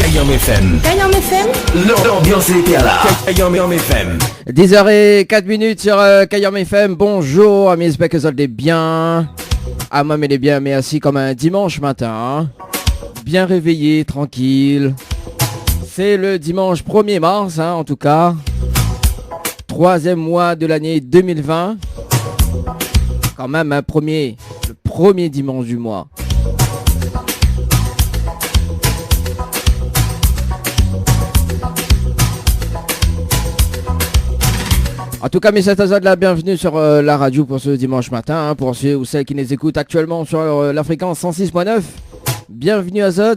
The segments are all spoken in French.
Kayam FM. Kayam FM. L'ambiance est là. Kayam FM. 10h04 sur Kayam FM. Bonjour, amis, j'espère que vous allez bien. Ah, moi, mais bien, mais assis comme un dimanche matin. Bien réveillé, tranquille. C'est le dimanche 1er mars, en tout cas. 3e mois de l'année 2020. Quand même, le premier dimanche du mois. En tout cas, mes de la bienvenue sur la radio pour ce dimanche matin, pour ceux ou celles qui nous écoutent actuellement sur la fréquence 106.9. Bienvenue Azot.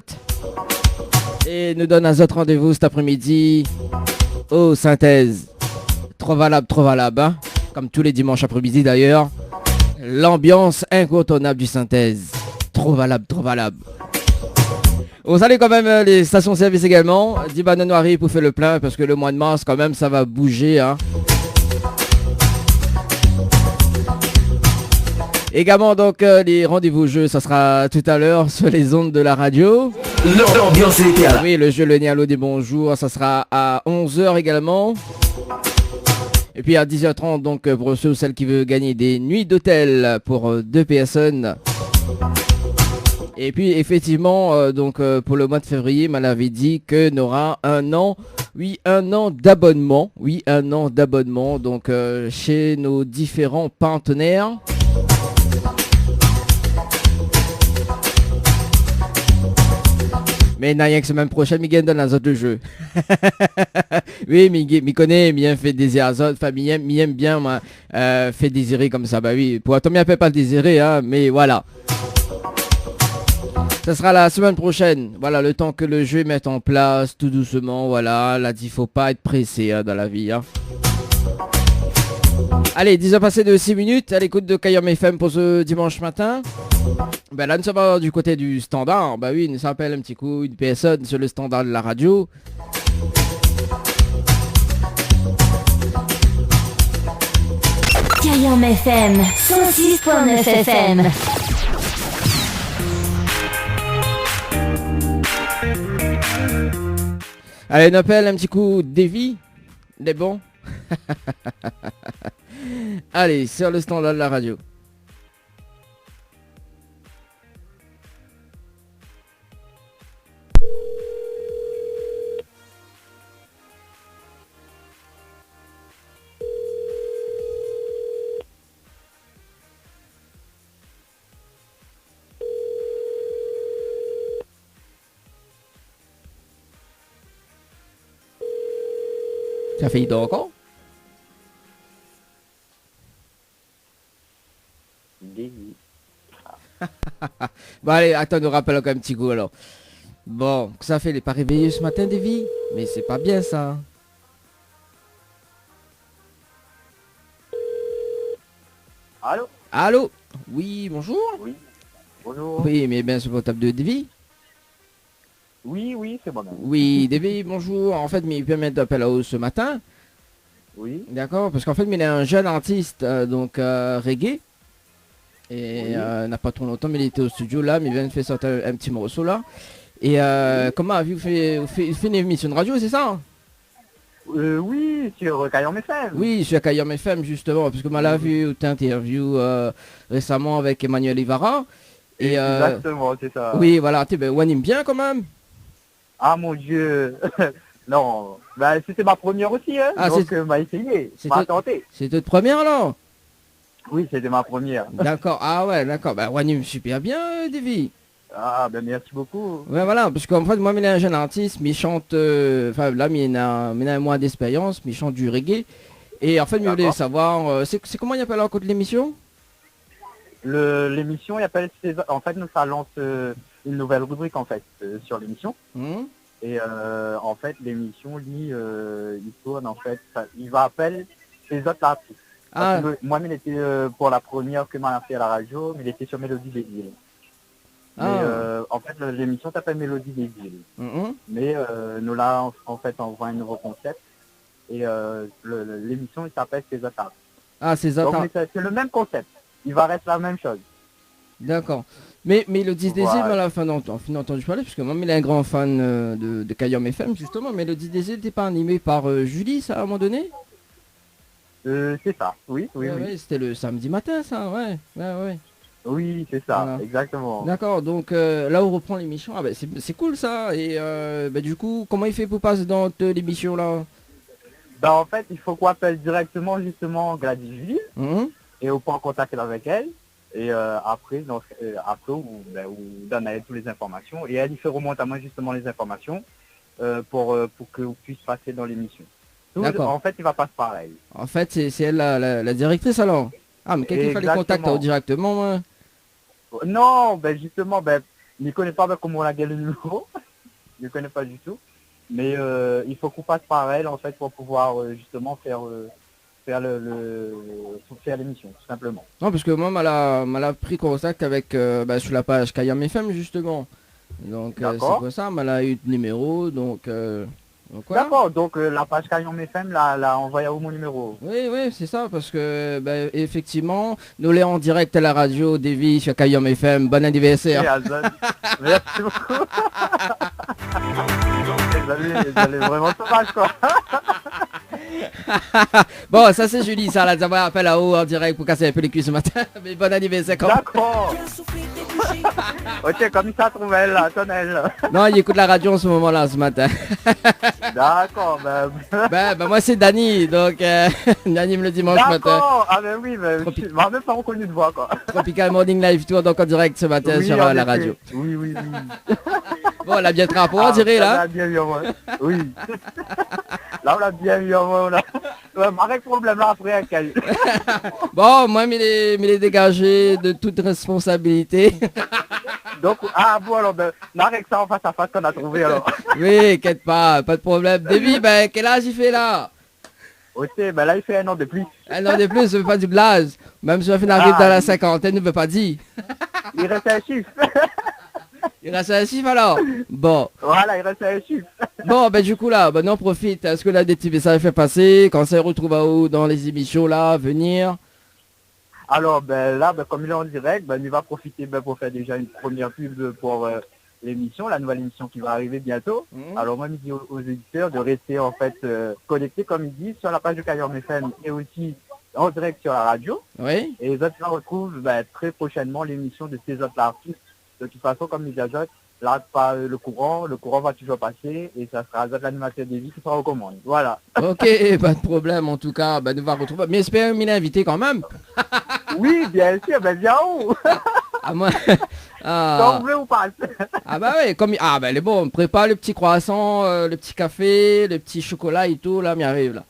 Et nous donne Azot rendez-vous cet après-midi aux Synthèse. Trop valable, comme tous les dimanches après-midi d'ailleurs. L'ambiance incontournable du Synthèse. Trop valable. Vous allez quand même les stations-service également. 10 bananes noiries pour faire le plein, parce que le mois de mars quand même ça va bouger. Également donc les rendez-vous jeux, ça sera tout à l'heure sur les ondes de la radio. L'ambiance est là. Oui, le jeu Le Nialo des bonjours, ça sera à 11h également. Et puis à 10h30 donc pour ceux ou celles qui veulent gagner des nuits d'hôtel pour 2 personnes. Et puis effectivement donc pour le mois de février, on avait dit que nous aura un an d'abonnement. Oui, un an d'abonnement donc chez nos différents partenaires. Mais n'a rien que semaine prochaine, Miguel donne les autres jeux. Oui, Miguel connaît, bien fait désirer les autres, enfin, aime bien fait désirer comme ça. Bah oui, pour Tommy ne peut pas le désirer, mais voilà. Ça sera la semaine prochaine. Voilà, le temps que le jeu mette en place, tout doucement, voilà. Là, il faut pas être pressé dans la vie. Allez, 10h passées de 6 minutes à l'écoute de Kayam FM pour ce dimanche matin. Ben là, nous sommes du côté du standard. Bah oui, nous s'appelle un petit coup une personne sur le standard de la radio. Kayam FM 106.9 FM. Allez, on appelle un petit coup Davy. Les bons. Allez, sur le standard de la radio. Ça fait idée encore? Bon allez, attends, nous rappelle encore un petit coup alors. Bon, ça fait, il n'est pas réveillé ce matin, Davy? Mais c'est pas bien ça. Allô? Allô? Oui, bonjour? Oui. Bonjour. Oui, mais bien sur votre table de Davy? Oui, c'est moi-même. Oui, Davy, bonjour. En fait, il permet d'appeler à haut ce matin. Oui. D'accord, parce qu'en fait, il est un jeune artiste, donc reggae. Et Oui. n'a pas trop longtemps, mais il était au studio là, mais il vient de faire sortir un petit morceau là. Et comment avez-vous fait une émission de radio, c'est ça? Oui, sur Kayam FM. Oui, sur Kayam FM justement, parce que moi l'a vu une interview récemment avec Emmanuel Ivara. Et, exactement, c'est ça. Oui, voilà, tu on aime bien quand même. Ah mon Dieu. Non, bah, c'était ma première aussi, donc m'a essayé, m'a tenté. C'est toute première là? Oui, c'était ma première. D'accord, ah ouais, d'accord, bah Wanim super bien, Davy. Ah ben merci beaucoup. Ouais, voilà, parce qu'en fait, moi, il est un jeune artiste, mais il chante, enfin là, il a un mois d'expérience, mais il chante du reggae. Et en fait, il voulait savoir, c'est comment il appelle encore l'émission? L'émission, il appelle, en fait, nous, ça lance une nouvelle rubrique, en fait, sur l'émission. Et en fait, l'émission, lui, il tourne, en fait, il va appeler les autres artistes. Moi, il était pour la première que m'a fait à la radio, mais il était sur Mélodie des Îles. Mais en fait, l'émission s'appelle Mélodie des Îles. Mais nous, là, en fait, on voit un nouveau concept. Et l'émission, il s'appelle Ces autres artistes. Ah, Ces autres artistes. C'est le même concept. Il va rester la même chose. D'accord. Mais le 10 décembre, Voilà. à la fin entendu parler, parce que moi, il est un grand fan de Kayom FM, justement, mais le 10 décembre n'était pas animé par Julie, ça, à un moment donné? C'est ça, oui. Ouais, c'était le samedi matin, ça, ouais. Oui, c'est ça, Voilà. exactement. D'accord, donc là, on reprend l'émission. Ah, bah, c'est cool, ça. Et bah, du coup, comment il fait pour passer dans l'émission, là? Bah, en fait, il faut qu'on appelle directement, justement, Gladys Julie, Mhm. et on prend contact avec elle. Et après, on donne à elle toutes les informations. Et elle, il fait remonter à moi, justement, les informations pour que vous puissiez passer dans l'émission. D'accord. En fait, il va passer par elle. En fait, c'est elle la directrice, alors? Ah, mais quelqu'un fallait contact directement, moi. Non, ben justement, il ne connaît pas comment on a gagné le numéro. Il ne connaît pas du tout. Mais il faut qu'on passe par elle, en fait, pour pouvoir justement faire l'émission, tout simplement. Non, parce que moi, elle a pris contact avec, sur la page Kayam FM, justement. Donc, c'est pour ça, elle a eu le numéro, donc voilà. D'accord, donc la page Kayam FM l'a envoyé à mon numéro. Oui, c'est ça, parce que, effectivement, nous l'est en direct à la radio, Davy, sur Kayam FM. Bon anniversaire. Merci beaucoup. Vous allez vraiment sauvage, quoi. Bon, ça c'est Julie, ça, là, ça va appel à haut en direct pour casser un peu les cuisses ce matin. Mais bon anniversaire quand même. D'accord. Ok, comme ça trouve elle, là, Tonnelle. Non, il écoute la radio en ce moment-là, ce matin. D'accord, moi c'est Dani, donc Dani le dimanche matin. D'accord, ah ben oui, je m'en même pas reconnu de voix, quoi. Tropical Morning Live Tour, donc en direct ce matin Oui, sur en la effet. radio. Oui. Bon, on l'a bien trappé, on dirait On là. l'a bien eu en moi. Oui. Là, on l'a bien eu en moi, là. Ouais, Marek, problème là après, avec elle. Bon, moi, il est dégagé de toute responsabilité. Donc, bon, alors, Marek, ça en face à face qu'on a trouvé, alors. Oui, inquiète pas de problème. Davy, quel âge il fait là? Ok, là, il fait 1 an de plus. Un an de plus, ça veut pas du blaze. Même si on arrive dans la cinquantaine, ne veut pas dire. Il reste un chiffre. Il reste un chiffre alors? Bon. Voilà, il reste un chiffre. Bon, du coup là, on profite. Est-ce que là, des petits messages fait passer? Quand ça se retrouve à où dans les émissions là, à venir? Alors, là, comme il est en direct, il va profiter pour faire déjà une première pub pour l'émission, la nouvelle émission qui va arriver bientôt. Alors, moi, je dis aux éditeurs de rester en fait connectés, comme il dit, sur la page de Kayam FM et aussi en direct sur la radio. Oui. Et les autres retrouvent très prochainement l'émission de ces autres artistes. De toute façon, comme il dit, là, pas le courant va toujours passer et ça sera l'animateur des vies qui sera aux commandes. Voilà. Ok, pas de problème en tout cas, nous va retrouver. Mais espère m'y invité quand même. Oui, bien sûr, viens où? Ah moi. Quand vous voulez ou pas? Ah oui, comme elle est bon, on prépare le petit croissant, le petit café, le petit chocolat et tout, là, m'y arrive là.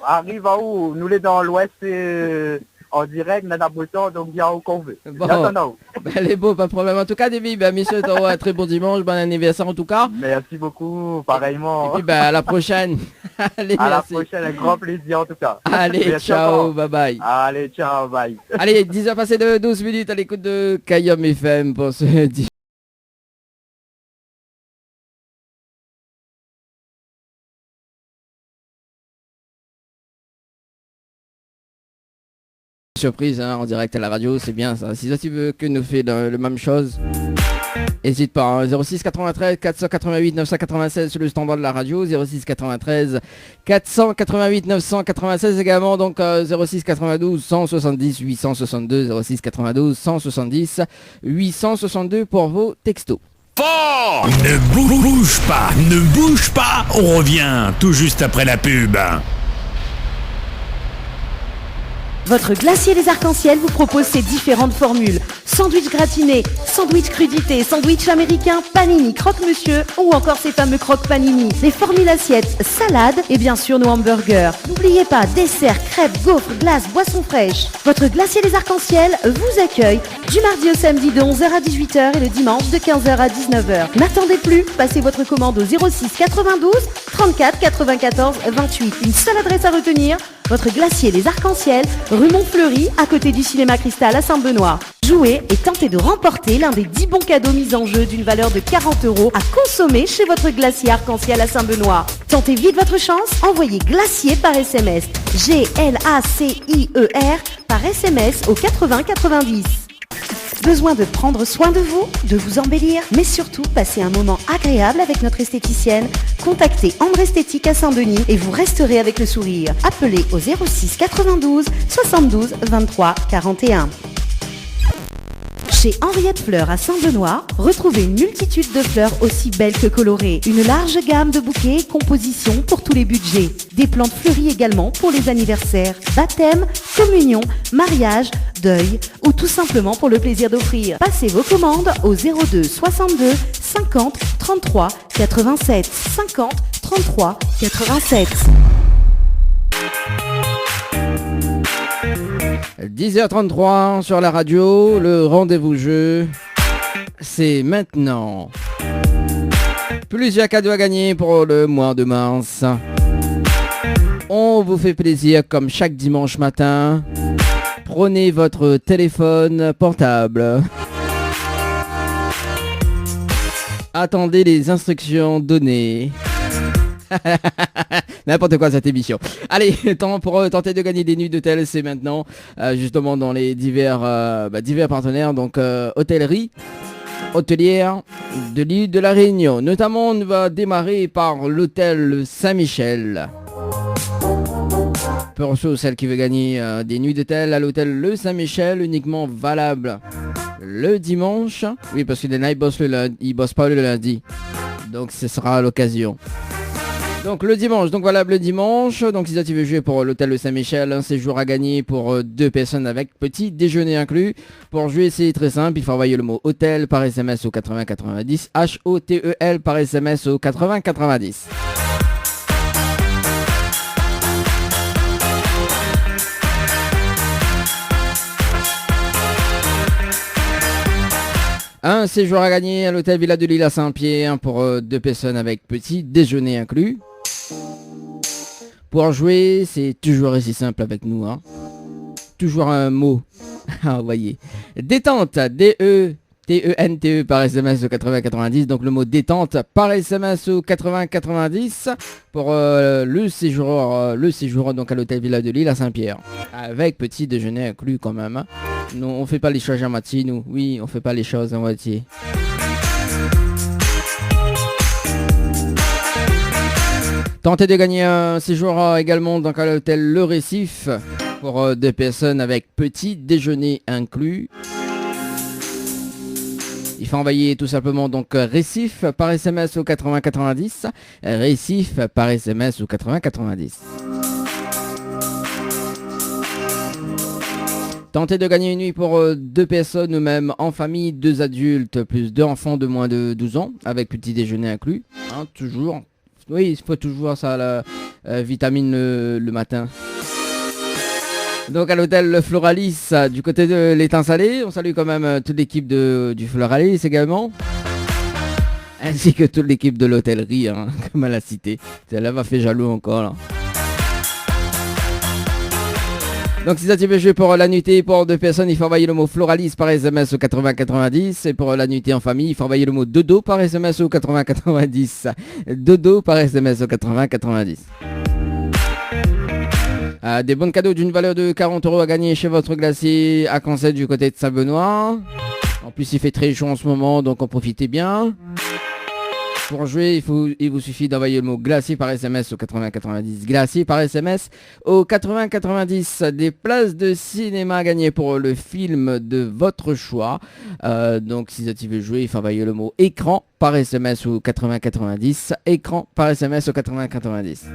Arrive à où? Nous les dans l'ouest en direct, Nana Breton, donc viens où qu'on veut. Bon, elle est beau, pas de problème. En tout cas, Davy, messieurs, un très bon dimanche, bon anniversaire en tout cas. Merci beaucoup, pareillement. Et puis à la prochaine. Allez, à la prochaine, un grand plaisir en tout cas. Allez, merci, ciao, bye bye. Allez, ciao, bye. Allez, 10h passées de 12 minutes à l'écoute de Kayam FM pour ce 10. Surprise en direct à la radio, c'est bien ça. Si tu veux que nous fait le même chose, n'hésite pas, 06 93 488 996 sur le standard de la radio, 06 93 488 996 également, donc 06 92 170 862, 06 92 170 862 pour vos textos. Fort! Ne bouge pas, on revient tout juste après la pub. Votre glacier des arcs-en-ciel vous propose ses différentes formules. Sandwich gratiné, sandwich crudité, sandwich américain, panini, croque-monsieur ou encore ces fameux croque-panini. Les formules assiettes, salades et bien sûr nos hamburgers. N'oubliez pas, dessert, crêpes, gaufres, glaces, boissons fraîches. Votre glacier des arcs-en-ciel vous accueille du mardi au samedi de 11h à 18h et le dimanche de 15h à 19h. N'attendez plus, passez votre commande au 06 92 34 94 28. Une seule adresse à retenir, votre glacier les arcs-en-ciel, rue Montfleury, à côté du cinéma Cristal à Saint-Benoît. Jouez et tentez de remporter l'un des 10 bons cadeaux mis en jeu d'une valeur de 40 € à consommer chez votre glacier arc-en-ciel à Saint-Benoît. Tentez vite votre chance, envoyez glacier par SMS. GLACIER par SMS au 80 90. Besoin de prendre soin de vous, de vous embellir, mais surtout passer un moment agréable avec notre esthéticienne? Contactez Ambre Esthétique à Saint-Denis et vous resterez avec le sourire. Appelez au 06 92 72 23 41. Chez Henriette Fleurs à Saint-Benoît, retrouvez une multitude de fleurs aussi belles que colorées. Une large gamme de bouquets et compositions pour tous les budgets. Des plantes fleuries également pour les anniversaires, baptêmes, communions, mariages, deuil ou tout simplement pour le plaisir d'offrir. Passez vos commandes au 02 62 50 33 87 50 33 87. 10h33 sur la radio, le rendez-vous jeu, c'est maintenant. Plusieurs cadeaux à gagner pour le mois de mars. On vous fait plaisir comme chaque dimanche matin. Prenez votre téléphone portable. Attendez les instructions données. N'importe quoi cette émission. Allez, temps pour tenter de gagner des nuits d'hôtel, c'est maintenant justement dans les divers partenaires, donc hôtellerie, hôtelière de l'île de la Réunion. Notamment, on va démarrer par l'hôtel Saint-Michel. Pour ceux ou celles qui veulent gagner des nuits d'hôtel à l'hôtel Le Saint-Michel, uniquement valable le dimanche. Oui, parce que les night boss ils bossent pas le lundi. Donc ce sera à l'occasion. Donc le dimanche, donc valable le dimanche. Donc si tu veux jouer pour l'hôtel Le Saint-Michel, un séjour à gagner pour 2 personnes avec petit déjeuner inclus. Pour jouer, c'est très simple, il faut envoyer le mot hôtel par SMS au 8090, HOTEL par SMS au 8090. Un séjour à gagner à l'hôtel Villa de l'Île à Saint-Pierre pour 2 personnes avec petit déjeuner inclus. Pour jouer, c'est toujours aussi simple avec nous. Hein. Toujours un mot à envoyer. Détente, D-E-T-E-N-T-E par SMS au 8090. Donc le mot détente par SMS au 8090 pour le séjour donc à l'hôtel Villa de l'Île à Saint-Pierre. Avec petit déjeuner inclus quand même. Hein. Non, on fait pas les choses à moitié, nous. Oui, on fait pas les choses à moitié. Tentez de gagner un séjour également donc à l'hôtel Le Récif pour 2 personnes avec petit déjeuner inclus. Il faut envoyer tout simplement donc Récif par SMS au 8090. Récif par SMS au 8090. Tentez de gagner une nuit pour 2 personnes ou même en famille, 2 adultes plus 2 enfants de moins de 12 ans avec petit déjeuner inclus. Hein, toujours. Oui, il faut toujours ça, la vitamine le matin. Donc à l'hôtel Le Floralis du côté de l'étang salé, on salue quand même toute l'équipe du Floralis également. Ainsi que toute l'équipe de l'hôtellerie, hein, comme à la cité. Celle-là va faire jaloux encore là. Donc si ça tu veux jouer pour la nuitée pour 2 personnes, il faut envoyer le mot Floralis par SMS au 8090. Et pour la nuitée en famille, il faut envoyer le mot Dodo par SMS au 8090. Dodo par SMS au 8090. Des bons cadeaux d'une valeur de 40 € à gagner chez votre glacier à Cancel du côté de Saint-Benoît. En plus il fait très chaud en ce moment, donc en profitez bien. Pour jouer, il vous suffit d'envoyer le mot glacier par SMS au 8090. Glacier par SMS au 8090. Des places de cinéma à gagner pour le film de votre choix. Donc si tu veux jouer, il faut envoyer le mot écran par SMS au 8090. Écran par SMS au 8090.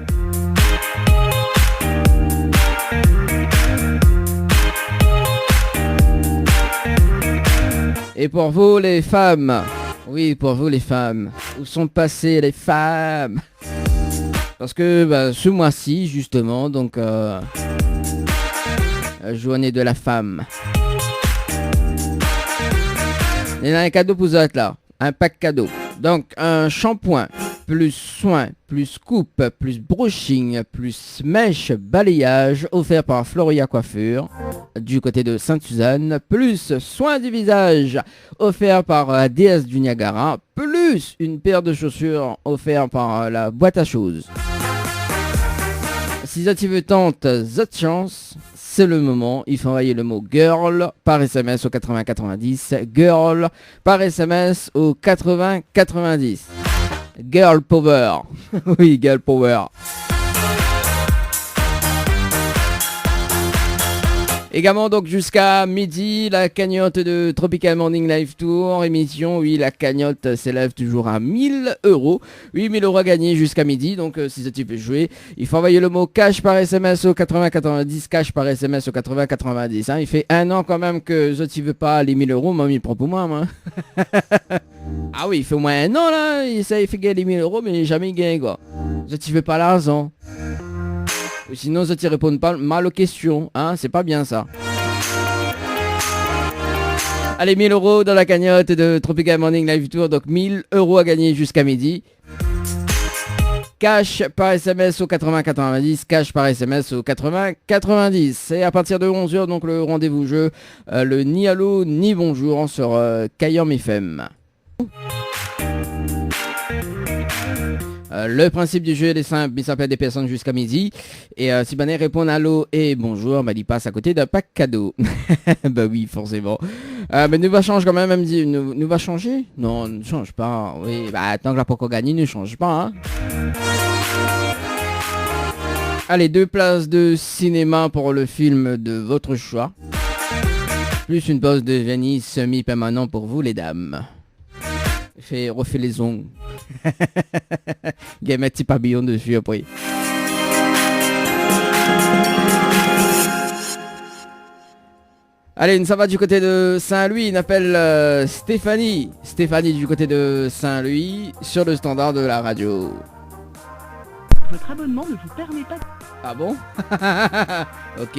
Et pour vous les femmes, oui pour vous les femmes, où sont passées les femmes? Parce que ce mois-ci justement, donc journée de la femme. Il y a un cadeau pour vous autres là, un pack cadeau. Donc un shampoing, plus soin, plus coupe, plus brushing, plus mèche, balayage, offert par Floria Coiffure du côté de Sainte-Suzanne, plus soin du visage, offert par la déesse du Niagara, plus une paire de chaussures offert par la boîte à choses. si tu veux tenter cette chance, c'est le moment. Il faut envoyer le mot girl par SMS au 80 90. Girl par SMS au 80 90. Girl power. Oui, girl power. Également donc jusqu'à midi, la cagnotte de Tropical Morning Live Tour, émission, oui la cagnotte s'élève toujours à 1000 euros. 8000 euros à gagner jusqu'à midi, donc si tu veux jouer, il faut envoyer le mot cash par SMS au 80 90, cash par SMS au 80 90. Hein. Il fait un an quand même que je ne veux pas les 1000 euros, moi il prend pour moi. Ah oui, il fait au moins un an là, il fait gagner les 1000 euros mais jamais il gagne quoi. Je ne veux pas l'argent. Ou sinon, ça ne répond pas mal aux questions. Hein, c'est pas bien ça. Allez, 1000 euros dans la cagnotte de Tropical Morning Live Tour. Donc 1000 euros à gagner jusqu'à midi. Cash par SMS au 80 90. Cash par SMS au 80 90. Et à partir de 11h, donc le rendez-vous jeu. Le ni allô ni bonjour sur Kayom FM. Le principe du jeu est simple, il s'appelle des personnes jusqu'à midi. Et si Banet répond allô et bonjour, il passe à côté d'un pack cadeau. Bah oui, forcément. Mais nous va changer quand même, me dit, nous va changer. Non, ne change pas. Oui, bah tant que la Poco gagne, ne change pas. Hein. Allez, 2 places de cinéma pour le film de votre choix. Plus une pause de Venise semi-permanent pour vous les dames. Refait les ongles. Il y a un petit pavillon dessus après. Allez, ça va du côté de Saint-Louis. Il appelle Stéphanie. Stéphanie du côté de Saint-Louis sur le standard de la radio. Votre abonnement ne vous permet pas... Ah bon? Ok.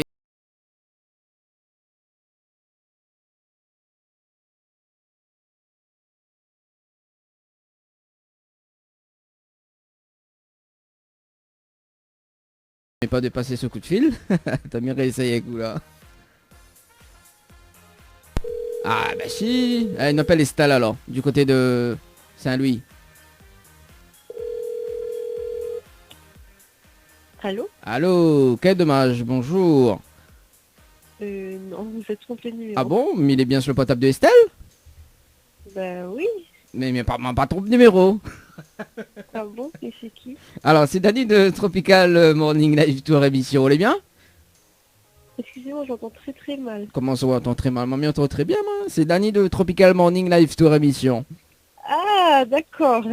Pas de passer ce coup de fil. T'as mieux réessayé avec vous là. Ah bah si. Elle appelle Estelle alors, du côté de Saint-Louis. Allô? Allô, quel dommage, bonjour. Non, vous êtes trompé de numéro. Ah bon? Mais il est bien sur le portable de Estelle? Bah oui. Mais pas trop de numéro. Ah bon? Et c'est qui? Alors, c'est Dani de Tropical Morning Live Tour émission. Vous allez bien? Excusez-moi, j'entends très très mal. Comment ça, on entend très mal? Moi, entend très bien, moi. C'est Dani de Tropical Morning Live Tour émission. Ah, d'accord.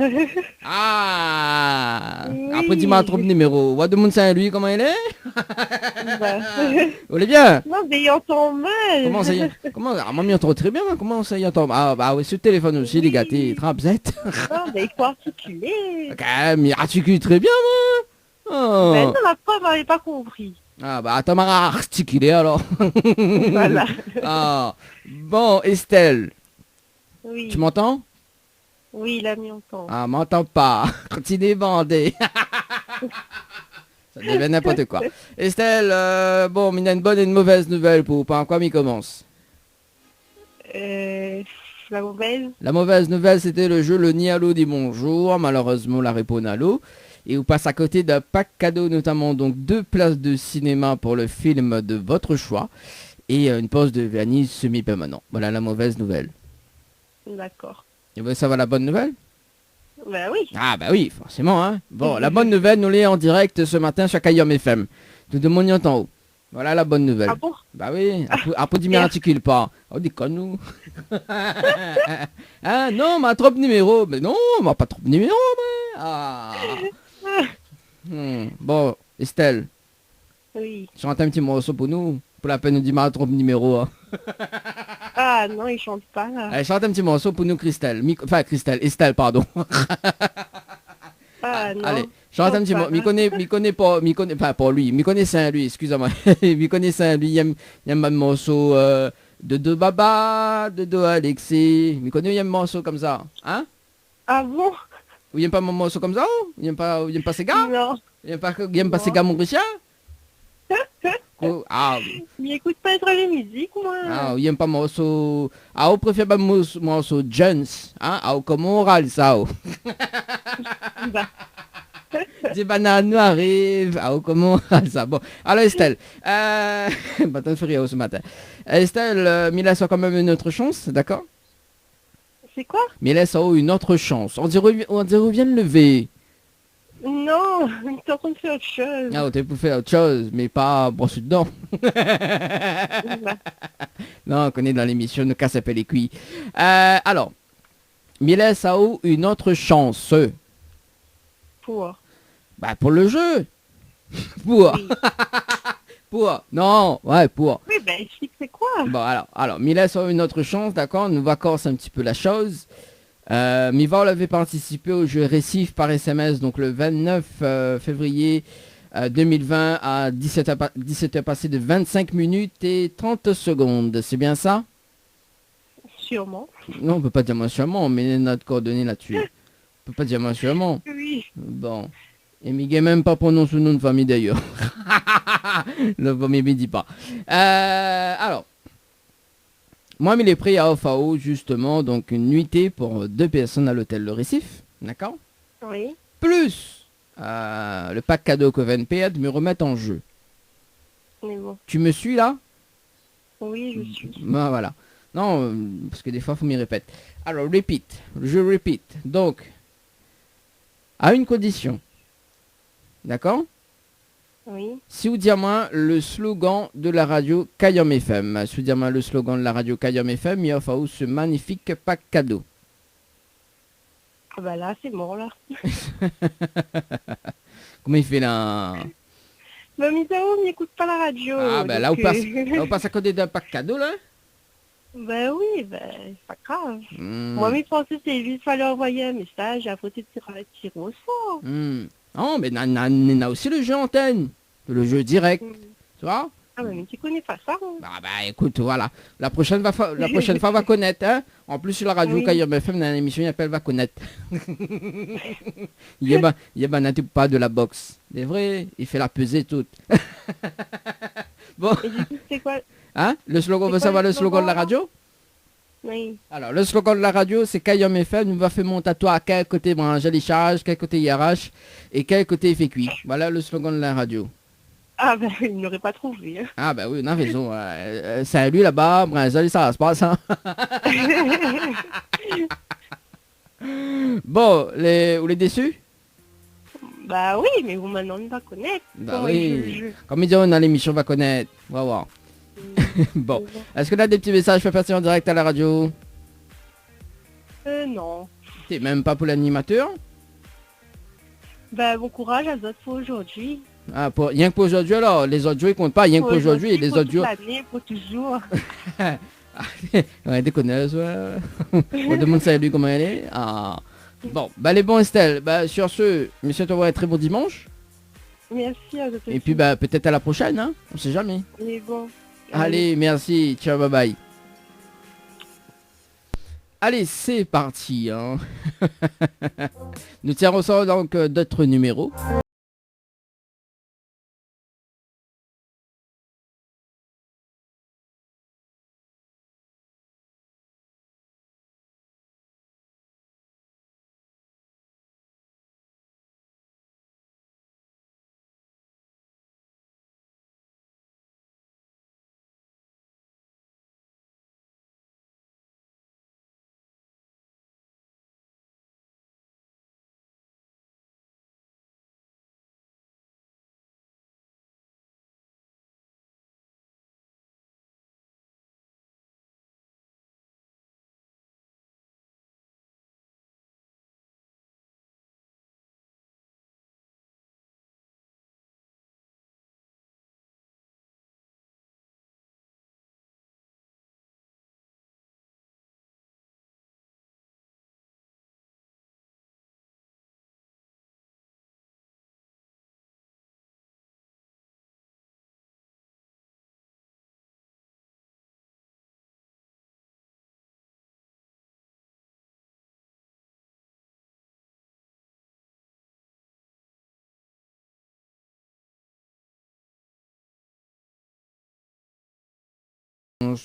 Ah Oui. Après, dis-moi trop de numéro. What de monde Saint-Louis, comment il est? Bah. Vous allez bien? Non, mais il entend mal. Comment ça y est? Comment? Ah, moi, il entend très bien. Comment ça y entend? Ah, bah oui, sur le téléphone aussi, Oui. les gars, t'es trapzette. Non, mais il faut articuler. Mais il articule très bien, moi. Oh. Ben non, la femme n'avait pas compris. Ah, bah, attends, m'a articulé, alors. Voilà. Ah. Bon, Estelle, Oui. tu m'entends? Oui, il a mis en temps. Ah, m'entends pas. Continue bandé. Ça devient n'importe quoi. Estelle, bon, il y a une bonne et une mauvaise nouvelle pour pas quoi il commence. La mauvaise. La mauvaise nouvelle, c'était le jeu Le Ni Allô dit bonjour. Malheureusement, la réponse allô. Et vous passe à côté d'un pack cadeau, notamment donc 2 places de cinéma pour le film de votre choix. Et une pause de vernis semi-permanent. Voilà la mauvaise nouvelle. D'accord. Et ben, ça va la bonne nouvelle? Bah oui. Ah bah oui, forcément. Hein. Bon, la bonne nouvelle, nous l'est en direct ce matin sur Kayom FM. Tout de mon en haut. Voilà la bonne nouvelle. Ah bon? Bah oui, après dis articule pas. On dit quoi nous? Ah non, m'a trop de numéros. Mais non, m'a pas trop de numéros. Mais... Ah. Bon, Estelle, Oui. chante un petit morceau pour nous. Pour la peine de dire m'a trop de numéros. Hein. Ah non, il chante pas là. Allez, chante un petit morceau pour nous, Christelle. Enfin, Christelle, Estelle, pardon. Ah non. Allez, chante un petit morceau. Pas pour lui, m'y connaît Saint-Louis, excusez-moi. M'y connaît Saint-Louis, il y a un morceau de Baba, de Alexis. M'y connaît, il y a un morceau comme ça. Hein? Ah bon? Ou il y a pas mon morceau comme ça? Il y a pas ces gars? Non. Il y a pas ces gars, mon Christian? Ah, Mais écoute pas trop les musiques, moi. ah, il y a pas morceau. Ah, on préfère pas morceau Jones. Hein? Ah, comment on râle ça? Bah. Des bananes nous arrivent. Ah, oh, comment ça? Bon. Alors Estelle, bah, t'as fait rire ce matin. Estelle, Mila a quand même une autre chance, d'accord? C'est quoi? Mila a une autre chance. On dirait vient de lever. Non, t'es en train de faire autre chose. Ah, t'es pour faire autre chose, mais pas brosser dedans. Bah, Non, on connaît dans l'émission, ne casse pas les couilles. Alors, Mila a une autre chance. pour. Bah, pour le jeu. Pour. Oui. Pour. Non, ouais, pour. Oui, ben, explique c'est quoi? Bon, alors, Mila a une autre chance, d'accord? Nous va corser un petit peu la chose. Miva avait participé au jeu Récif par SMS, donc le 29 février 2020 à 17h passées de 25 minutes et 30 secondes. C'est bien ça? Sûrement. Non, on peut pas dire moi sûrement, mais notre coordonnée là-dessus. On peut pas dire moi sûrement. Oui. Bon. Et Miguel même pas prononce le nom de famille d'ailleurs. Le famille ne dit pas. Alors. Moi, il est prêt à OFAO, justement, donc une nuitée pour 2 personnes à l'hôtel Le Récif, d'accord? Oui. Plus le pack cadeau que VNP me remettre en jeu. Mais bon. Tu me suis là? Oui, je suis. Ben, voilà. Non, parce que des fois, il faut m'y répéter. Alors, je repeat. Donc, à une condition, d'accord? Oui. Si vous dites moi le slogan de la radio Kayom FM, si vous dites moi le slogan de la radio Kayom FM, il offre ce magnifique pack cadeau. Ah bah là, c'est mort, là. Comment il fait là? Bah, Misao n'écoute pas la radio. Ah ben là, donc, on passe à côté d'un pack cadeau là. Bah oui, bah, c'est pas grave. Hmm. Moi, mes pensées, c'est juste fallait envoyer un message et après, tu tirer au sort. Hmm. Oh, mais on a aussi le jeu antenne, le jeu direct, tu vois? Ah bah, mais tu connais pas ça, hein. Ah bah écoute, voilà. La prochaine fois, va connaître, hein. En plus, sur la radio Oui. Kayom FM, dans l'émission, il appelle va connaître. Il y a un type pas de la boxe. C'est vrai, il fait la pesée toute. Bon, Et du coup, c'est quoi? hein? Le slogan, on C'est veut quoi savoir le le slogan de la slogan, radio? Oui. Alors, le slogan de la radio, c'est Kayom FM, nous va faire mon tatouage à quel côté brancher les charges, quel côté IRH et quel côté fait cuit. Voilà le slogan de la radio. Ah bah, il n'aurait pas trouvé, hein. Ah bah oui, on a raison. Salut là-bas, Brinzel, ça se passe, hein? Bon, vous les déçus? Bah oui, mais vous maintenant, on va connaître. Bah Comment oui. Comme ils disent, on a l'émission, va connaître. On va voir. Bon. Est-ce que là, des petits messages fait passer en direct à la radio? Non. T'es même pas pour l'animateur? Bah, bon courage à d'autres pour aujourd'hui. Ah, rien que pour aujourd'hui alors, les autres jours ils comptent pas, rien que pour aujourd'hui et les autres jours. Pour toute l'année, pour toujours. Ouais, déconneuse, ouais. On demande ça à lui comment elle est. Ah. Bon, bah les bons Estelle, bah sur ce, monsieur te un très bon dimanche. Merci à d'autres. Et puis bah peut-être à la prochaine, hein, on sait jamais. Mais bon. Allez, merci, ciao, bye bye. Allez, c'est parti, hein. Nous tirons ça donc d'autres numéros.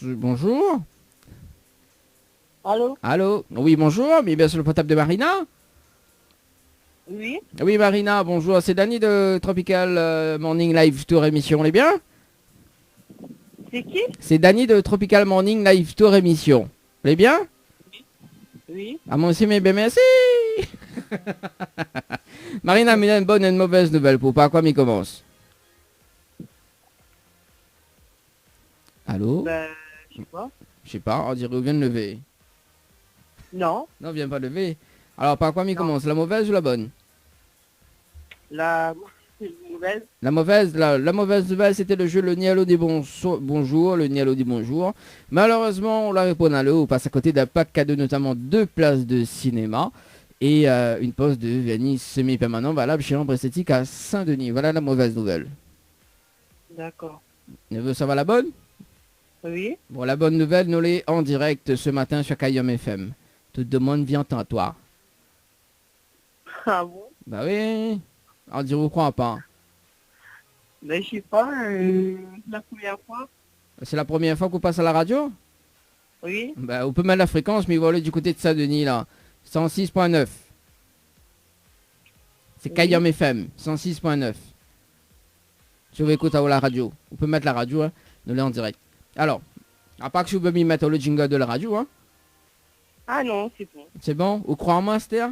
Bonjour. Allô? Allô? Oui, bonjour, mais bien sur le portable de Marina. Oui, Oui, Marina, bonjour. C'est Dany de Tropical Morning Live Tour émission. On est bien? c'est qui? C'est Dany de Tropical Morning Live Tour émission. Vous allez bien? Oui. Ah, moi aussi, mais ben merci. Marina, mais il y a une bonne et une mauvaise nouvelle pour pas quoi m'y commence. Allô? Ben, je sais pas. Je sais pas, on dirait où vient de lever. Non, Non, vient pas de lever. Alors, par quoi m'y commence? La mauvaise ou la bonne? la nouvelle. La mauvaise nouvelle, c'était le jeu Le Nialo des bonjour, le Nialo des bonjour. Malheureusement, on la répond à l'eau, on passe à côté d'un pack cadeau, notamment 2 places de cinéma et une pause de vernis semi-permanent valable chez Ambre Esthétique à Saint-Denis. Voilà la mauvaise nouvelle. D'accord. Ça va la bonne? Oui. Bon, la bonne nouvelle, nous l'est en direct ce matin sur Kayom FM. Toute demande vient à toi. Ah bon? Bah oui, on dirait vous croit pas. Ben, je sais pas, la première fois. C'est la première fois qu'on passe à la radio? Oui. Bah, on peut mettre la fréquence, mais il va aller du côté de Saint-Denis, là. 106.9. C'est Oui. Kayom FM, 106.9. Si vous écoutez à la radio, on peut mettre la radio, hein, nous l'est en direct. Alors, à part que je peux m'y mettre le jingle de la radio, hein. Ah non, c'est bon. C'est bon? Vous croyez en moi, Esther?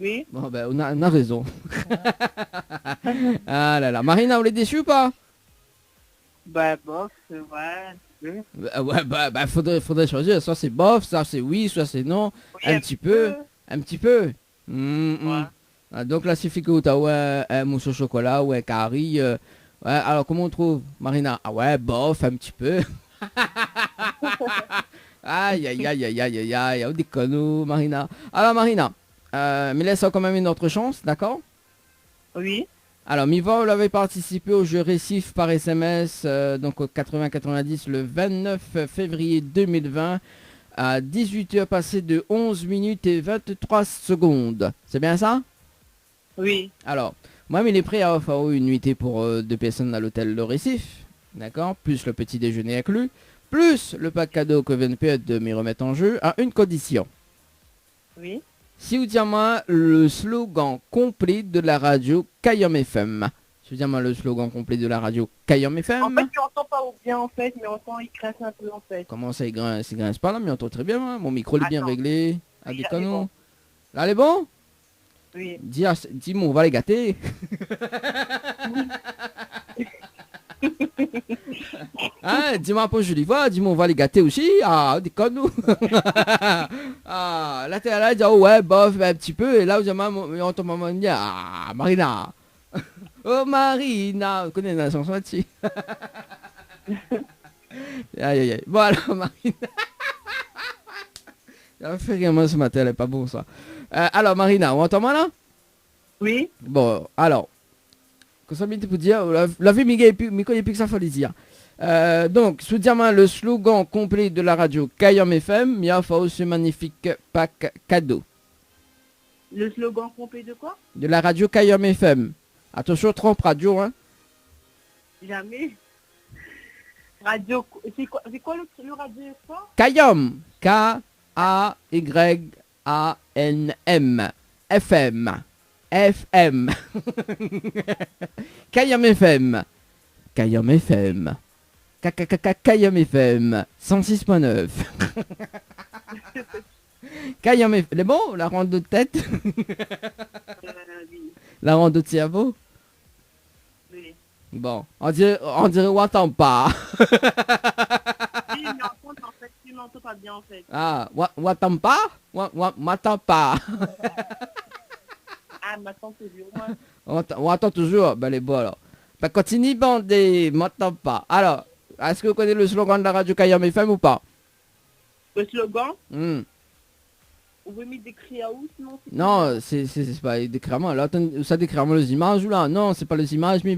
Oui. Bon, ben, on a raison. Ah là là. Marina, vous l'êtes déçue ou pas? Ben, bof, ouais. Oui. Ouais, bah, faudrait choisir. Soit c'est bof, soit c'est oui, soit c'est non. Oui, Un petit peu. Un petit peu. Ouais. Ah, donc là, suffit que tu as un mousse au chocolat ou un curry. Ouais, alors comment on trouve, Marina? Ah ouais, bof, un petit peu. Aïe, aïe, aïe, aïe, aïe, aïe, aïe, on déconne, Marina. Alors, Marina, mais laisse quand même une autre chance, d'accord? Oui. Alors, Miva, vous l'avez participé au jeu Récif par SMS, donc au 80-90, le 29 février 2020, à 18h passées de 11 minutes et 23 secondes. C'est bien ça? Oui. Alors, moi, il est prêt à offrir une nuitée pour 2 personnes à l'hôtel Le Récif, d'accord? Plus le petit déjeuner inclus, plus le pack cadeau que vient de me remettre en jeu, à une condition. Oui. Si vous dites moi le slogan complet de la radio Kayom FM. Si vous dites moi le slogan complet de la radio Kayom FM. En fait, tu entends pas bien, en fait, mais on entend, il grince un peu, en fait. Comment ça, il grince pas là, mais on entend très bien. Hein. Mon micro il est bien Attends. réglé. Ah, Oui, des là, il est canons. bon. Là, elle est bon? Oui. Dis-moi, on va les gâter. Hein, dis-moi un peu, je les vois. Dis-moi, on va les gâter aussi. Ah, des nous. Ah, là, t'es là, dis, oh ouais, bof, un petit peu. Et là, on entend maman dire, ah, Marina. Oh, Marina. Vous connaissez la chanson là-dessus? Aïe, aïe, aïe. Bon, alors, Marina. Ça fait rien ce matin, elle est pas bon, ça. Alors, Marina, on entend moi là? Oui. Bon, alors. Que ça m'était pour dire, la vie, Miguel, Miko, il n'y a plus que ça, fallait dire. Donc, sous diamant, le slogan complet de la radio Kayom FM, il y a ce magnifique pack cadeau. Le slogan complet de quoi? De la radio Kayom FM. Attention, trompe radio, hein. Jamais. Radio, c'est quoi le radio quoi? Kayom. K-A-Y-A-N-M. FM. FM. Kayom FM. Kayom FM. Kayom FM. 106.9. Kayom FM. C'est bon, la ronde de tête? Oui. La ronde de cerveau? Oui. Bon, on dirait Wattan pas. Oui, mais en fait, tu m'entends pas bien, en fait. Ah, Wattan pas? M'attends pas. Ah, m'attends toujours, moi. On attend toujours. Ben les beaux alors. Ben continue bandé, m'attends pas. Alors, est-ce que vous connaissez le slogan de la radio Kayom FM ou pas? Le slogan, Hmm. on veut mettre des cris à où, sinon c'est... Non, c'est pas décrire moi. Là, ça décrire moi les images ou là? Non, c'est pas les images, mais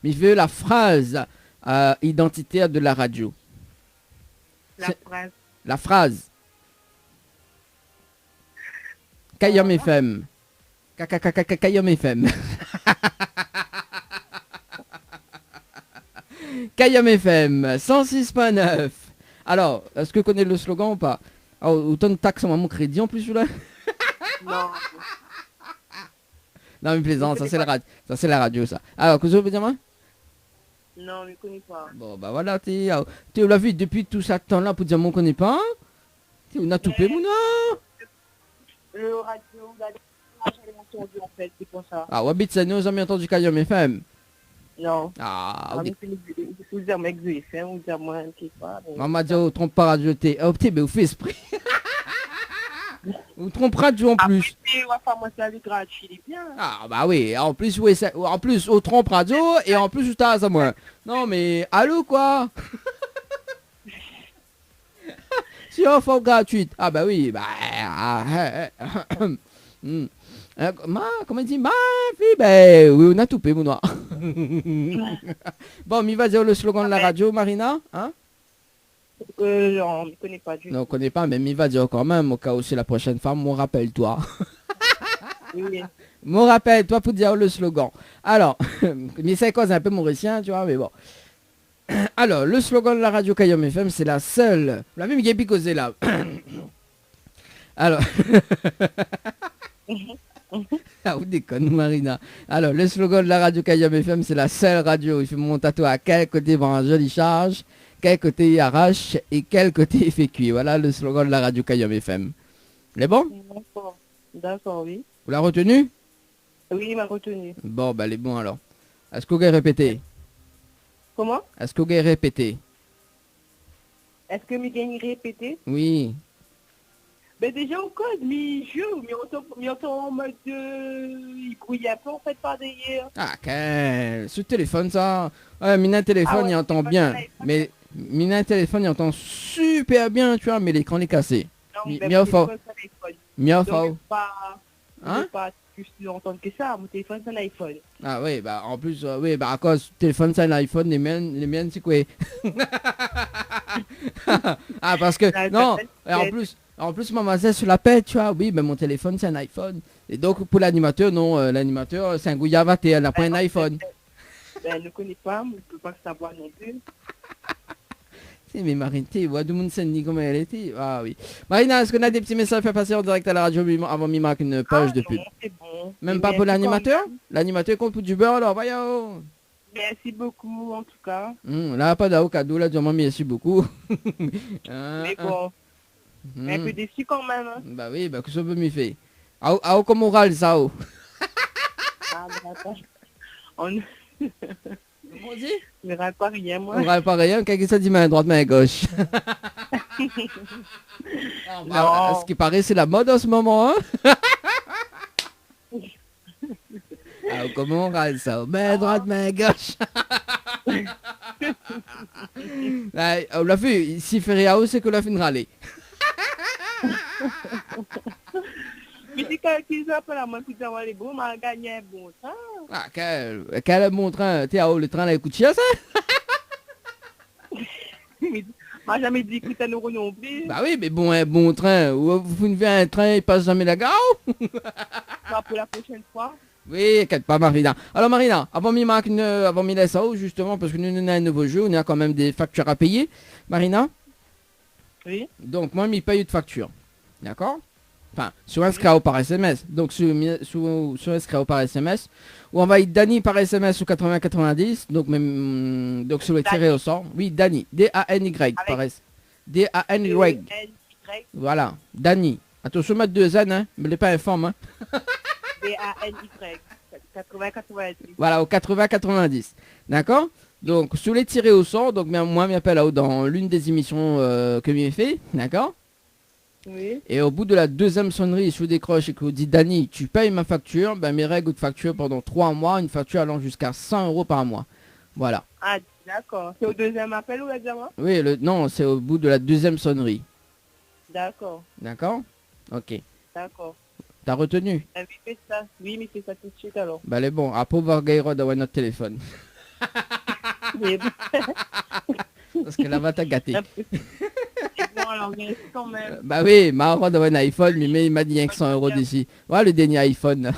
il veut la phrase identitaire de la radio. La c'est- phrase. La phrase. Kayom FM. Kayom FM. Kayom FM 106.9. Alors, est-ce que vous connaissez le slogan ou pas? Oh, autant de taxes à mon crédit en plus là. Non. Non, mais plaisante, ça c'est la radio. Ça c'est la radio, ça. Alors, qu'est-ce que vous voulez dire, moi? Non, je ne connais pas. Bon, bah voilà, tu l'as vu depuis tout ce temps-là pour dire, on connaît pas. On a tout payé, mon nom. Le radio, j'avais entendu en fait, c'est pour ça. Ah, Wabit, ça nous a jamais entendu Kayom FM. Non. Ah, Ah, ok. vous dire mec de FM, vous dire moi, je ne sais pas. Maman dit, oh, trompe pas radio, t'es. Oh, t'es, mais vous faites esprit. Vous trompe radio en plus. Après, enfin, moi, ça lui gratuit, il est bien. Ah, bah oui, en plus, oui, en plus, au trompe radio, et en plus, juste à ça, moi. Non, mais, allô, quoi? Si offre gratuite. Ah, bah oui, bah. Comment il dit? Ma fille, ben oui, on a tout payé, mon noir. Bon, mais va dire le slogan de la radio, Marina, hein? On ne connaît pas du tout. Non, on connaît pas, mais il va dire quand même, au cas où c'est la prochaine fois, mon rappelle-toi. Oui. Mon rappelle-toi pour dire le slogan. Alors, mais c'est quoi, c'est un peu mauricien, tu vois, mais bon. Alors, le slogan de la radio Kayom FM, c'est la seule. La même qui est picosée là. Alors. Ah, vous déconne, Marina. Alors, le slogan de la radio Kayom FM, c'est la seule radio. Il fait mon tatouage à quel côté va un joli charge, quel côté il arrache et quel côté il fait cuire. Voilà le slogan de la radio Kayom FM. Il est bon? D'accord. D'accord, oui. Vous l'avez retenu? Oui, il m'a retenu. Bon, bah, il est bon alors. Est-ce que vous avez répété? Comment? Est-ce que vous avez répété? Est-ce que mes gagne répéter? Oui. Ben déjà au code, mais je mais on en mode il brouille un peu en fait par derrière. Ah, quel... Ce téléphone, ça... Ouais, Mina téléphone, Ah ouais, il entend c'est bien. pas Mais Mina téléphone, il entend super bien, tu vois, mais l'écran est cassé. Non, Mi- ben, mieux mon faut. téléphone, c'est un iPhone. Mieux Donc, faut. Hein? pas plus entendre que ça. Mon téléphone, c'est un iPhone. Ah oui, bah en plus, oui, bah à cause téléphone, c'est un iPhone, les miennes, c'est quoi? Ah, parce que, Ah, non, ça, et en plus, maman, c'est sur la pète, tu vois, oui, mais mon téléphone, c'est un iPhone. Et donc, pour l'animateur, non, l'animateur, c'est un gouillavaté, elle n'a pas un iPhone. Ben, elle ne connaît pas, mais je ne peux pas savoir non plus. Si, mais Marine, tu vois, tout le monde sait ni comment elle était. Ah oui. Marina, est-ce qu'on a des petits messages à faire passer en direct à la radio avant mi marque une page de pub? Non, c'est bon. Même Mais pas pour merci l'animateur? quand même. L'animateur compte pour du beurre, alors, voyons. Merci beaucoup, en tout cas. Là, pas d'au cadeau, là, dis-moi merci beaucoup. Mais bon, un peu déçu quand même. Hein. Bah oui, bah que ça peut m'y faire. Ah, comme oral, ça, oh. Ah, ben, attends. On Comment on dit? ne râle pas rien, moi. On râle pas rien, quelqu'un ça dit main droite, main gauche. Ce qui paraît, c'est la mode en ce moment, hein. Ah, comment on râle ça? Main droite, main gauche. Là, on l'a vu, s'il fait rien, c'est qu'on l'a fait râler. Mais c'est quand ils appellent à moi, puis d'avoir les bons, m'a gagné un bon train. Ah, quel bon train? T'es à haut, le train là, il coûte cher, ça? M'a jamais dit que t'as l'euro non plus. Bah oui, mais bon, un bon train. Vous venez un train, il passe jamais la gare? Pas pour la prochaine fois. Oui, inquiète pas, Marina. Alors, Marina, avant mi laisse ça, justement, parce que nous avons un nouveau jeu, on a quand même des factures à payer. Marina? Oui. Donc, moi, je paye de facture. D'accord? Enfin, sur un SCRAO par SMS. Donc, sur un SCRAO par SMS. Ou envoyer Dani par SMS au 8090. Donc, même, donc sur le tiré au sort. Oui, Dani. D-A-N-Y par S. D-A-N-Y. Voilà. Dani. Attention, mettre 2 N, hein. Mais n'est pas informe, hein. D-A-N-Y. 80-90. Voilà, au 80-90. D'accord? Donc, sur les tirés au sort, donc moi, je m'appelle dans l'une des émissions que j'ai fait. D'accord? Oui. Et au bout de la deuxième sonnerie, je vous décroche et que vous dites, Dani, tu payes ma facture, ben mes règles de facture pendant 3 mois, une facture allant jusqu'à 100 € par mois. Voilà. Ah, d'accord. C'est au deuxième appel ou la diamant? Oui, non, c'est au bout de la deuxième sonnerie. D'accord. D'accord? Ok. D'accord. T'as retenu? Ah, oui, fais ça. Oui, mais fais ça tout de suite alors. Ben, elle est bon. À pauvre Gaïro d'avoir notre téléphone. Mais bon. Parce que là, va t'a gâté. C'est bon, alors, merci quand même. Bah oui, marrant d'avoir un iPhone, mais il m'a dit rien que 100 € d'ici. Voilà le dernier iPhone.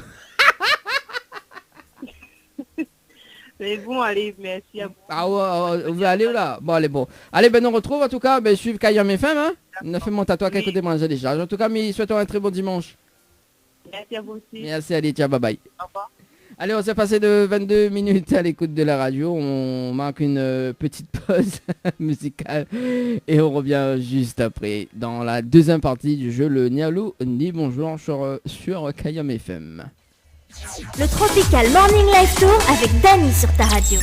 C'est bon, allez, merci à vous. Ah ouais, vous allez où là? Bon, allez, bon. Allez, ben on retrouve en tout cas, ben suivez Kayom FM, hein. On a fait mon tatouage à côté de manger déjà. En tout cas, mais souhaitons un très bon dimanche. Merci à vous aussi. Merci, allez, ciao, bye bye. Au revoir. Allez, on s'est passé de 22 minutes à l'écoute de la radio. On marque une petite pause musicale et on revient juste après dans la deuxième partie du jeu, le Nialou ni bonjour sur Kayam FM. Le Tropical Morning Live Tour avec Dany sur ta radio.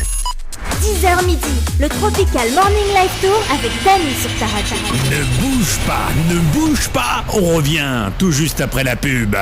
10h midi, le Tropical Morning Live Tour avec Dany sur ta radio. Ne bouge pas, on revient tout juste après la pub.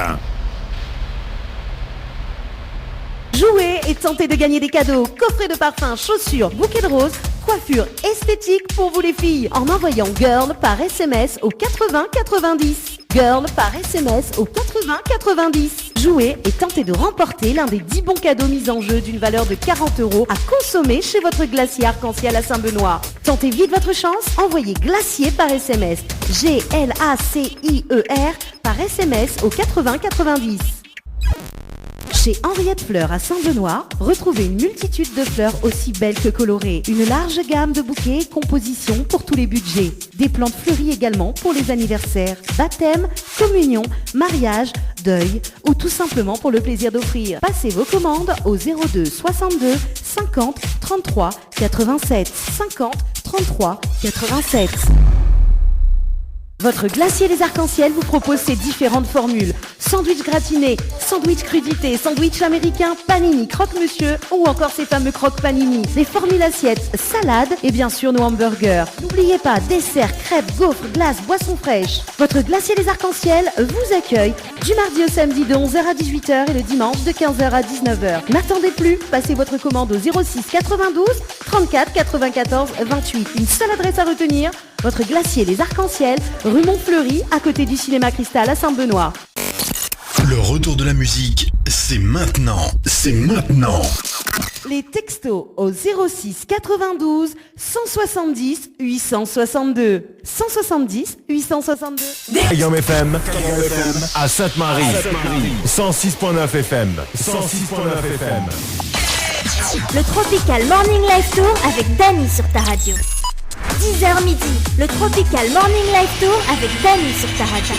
Jouez et tentez de gagner des cadeaux, coffrets de parfums, chaussures, bouquets de roses, coiffure esthétique pour vous les filles en envoyant GIRL par SMS au 80 90. GIRL par SMS au 80 90. Jouez et tentez de remporter l'un des 10 bons cadeaux mis en jeu d'une valeur de 40 € à consommer chez votre glacier arc-en-ciel à Saint-Benoît. Tentez vite votre chance, envoyez glacier par SMS, GLACIER par SMS au 80 90. Chez Henriette Fleurs à Saint-Benoît, retrouvez une multitude de fleurs aussi belles que colorées. Une large gamme de bouquets et compositions pour tous les budgets. Des plantes fleuries également pour les anniversaires, baptêmes, communions, mariages, deuil ou tout simplement pour le plaisir d'offrir. Passez vos commandes au 02 62 50 33 87 50 33 87. Votre glacier des arcs-en-ciel vous propose ces différentes formules. Sandwich gratiné, sandwich crudité, sandwich américain, panini, croque-monsieur ou encore ces fameux croque-panini. Les formules assiettes, salades et bien sûr nos hamburgers. N'oubliez pas, dessert, crêpes, gaufres, glaces, boissons fraîches. Votre glacier des arcs-en-ciel vous accueille du mardi au samedi de 11h à 18h et le dimanche de 15h à 19h. N'attendez plus, passez votre commande au 06 92 34 94 28. Une seule adresse à retenir, votre glacier les arcs-en-ciel, rue Montfleury, à côté du cinéma Cristal à Saint-Benoît. Le retour de la musique, c'est maintenant. C'est maintenant. Les textos au 06 92 170 862. 170 862. Kayam FM à Sainte-Marie. 106.9 FM. 106.9 FM. Le Tropical Morning Live Tour avec Dany sur ta radio. 10h midi, le Tropical Morning Live Tour avec Dany sur ta radio.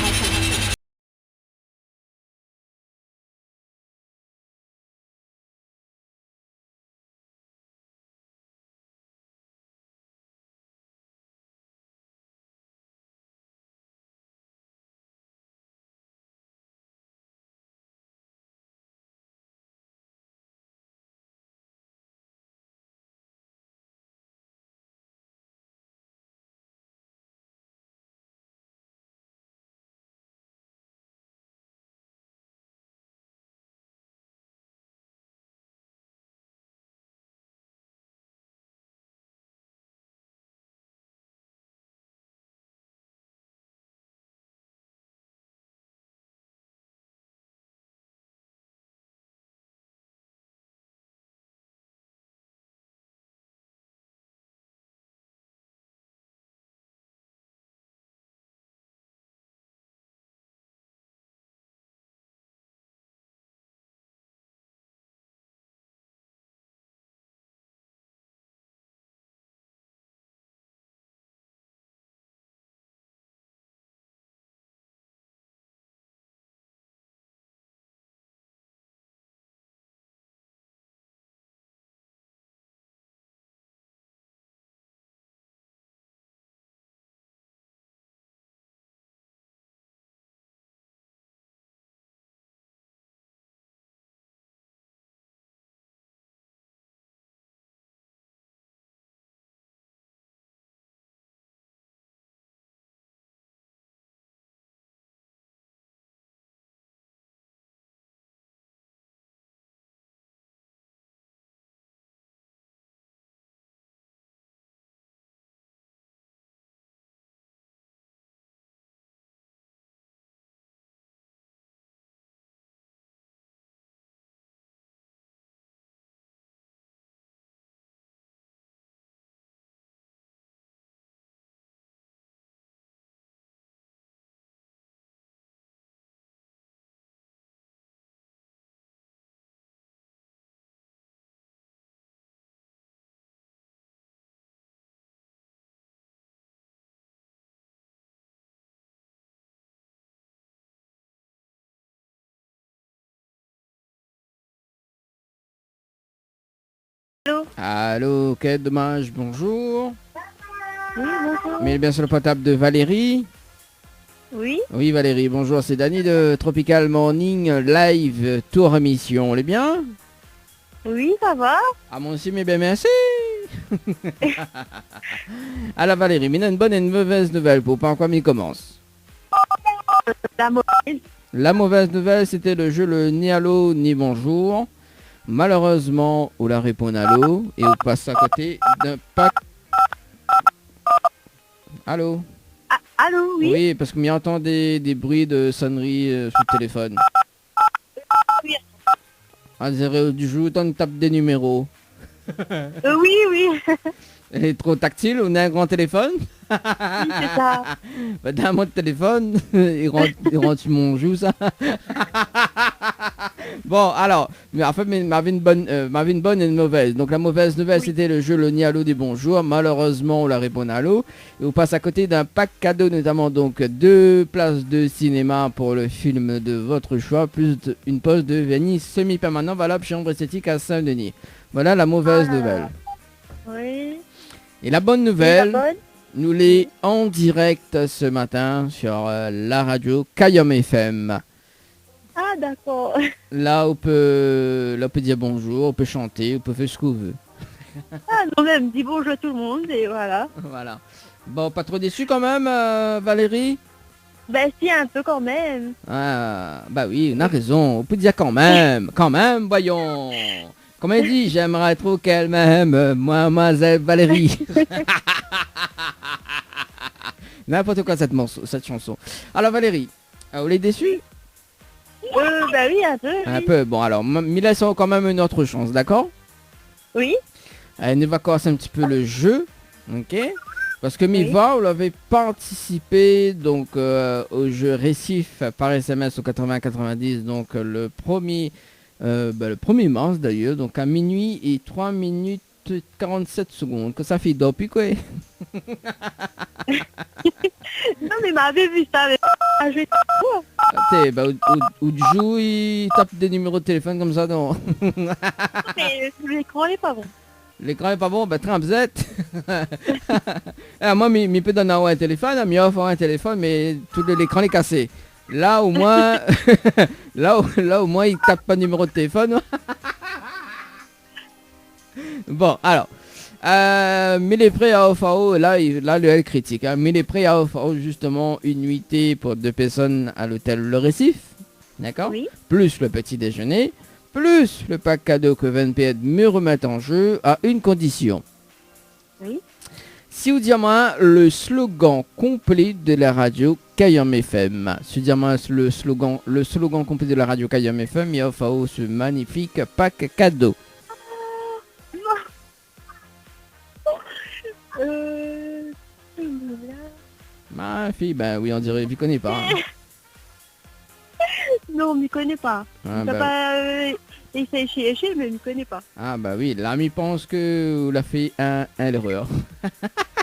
Allô? Allô, quel dommage, bonjour. Oui, bonjour. Mais bien sur le portable de Valérie. Oui, Oui, Valérie, bonjour, c'est Dany de Tropical Morning Live Tour Émission. On est bien? oui, ça va. Ah, moi aussi, mais bien merci. Alors Valérie, mais il y a une bonne et une mauvaise nouvelle pour pas quoi il commence. La mauvaise. La mauvaise nouvelle, c'était le jeu le ni allô ni bonjour. Malheureusement, on la répond allô et on passe à côté d'un pack. Allô? Ah, allô, oui. Oui, parce que m'y entend des bruits de sonnerie sur le téléphone. Oui. On dirait du jeu, on tape des numéros. Oui, oui. Elle est trop tactile, on a un grand téléphone. Oui, c'est ça. Bah, dans mon téléphone, il rentre sur mon joue ça. Bon, alors, mais en fait, m'avait une bonne et une mauvaise. Donc la mauvaise nouvelle, c'était le jeu le ni allô des bonjours. Malheureusement, on la répond allô. Et on passe à côté d'un pack cadeau, notamment donc 2 places de cinéma pour le film de votre choix, plus une pause de vernis semi-permanent valable chez Ombre Esthétique à Saint-Denis. Voilà la mauvaise nouvelle. Oui. Et la bonne Et la nouvelle, bonne? nous l'est en direct ce matin sur la radio Kayom FM. Ah, d'accord. Là, on peut dire bonjour, on peut chanter, on peut faire ce qu'on veut. Ah, non, même, dis bonjour à tout le monde et voilà. Voilà. Bon, pas trop déçu quand même, Valérie? Ben, si, un peu quand même. Ah, bah oui, on a raison. On peut dire quand même, voyons. Comme elle dit, j'aimerais trop qu'elle m'aime, mademoiselle Valérie. N'importe quoi cette chanson. Alors Valérie, vous l'êtes déçue? Ben oui, un peu. Oui. Un peu, bon alors, mais laissons quand même une autre chance, d'accord? Oui. Elle nous va commencer un petit peu le jeu, ok? Parce que Miva, on avait participé donc au jeu Récif par SMS au 80-90, donc le 1er mars d'ailleurs, donc à minuit et 3 minutes 47 secondes, que ça fait depuis quoi? Non, mais m'avait vu ça. Mais... Ah, je vais... Ou du jour, il tape des numéros de téléphone comme ça, non? Mais l'écran n'est pas bon. L'écran est pas bon, ben très bzette. Moi, il peut donner un téléphone, il offre un téléphone, mais tout l'écran est cassé. Là au moins, là au moins il tape pas de numéro de téléphone. Bon, alors, mais les prêts à OFAO, là le L critique. Mais les prêts à OFAO, justement, une nuitée pour 2 personnes à l'hôtel Le Récif, d'accord? Oui. Plus le petit déjeuner, plus le pack cadeau que 20 me remettent en jeu à une condition. Oui. Si vous dites moi le slogan complet de la radio Kayom FM, si vous dites moi le slogan complet de la radio Kayom FM, il offre ce magnifique pack cadeau. Ma fille, ben oui, on dirait, il connaît pas. Hein. Non, on m'y connaît pas. Ah, Il pas essayer chez mais il m'y connaît pas. Ah bah oui, l'ami pense que vous l'avez fait un erreur.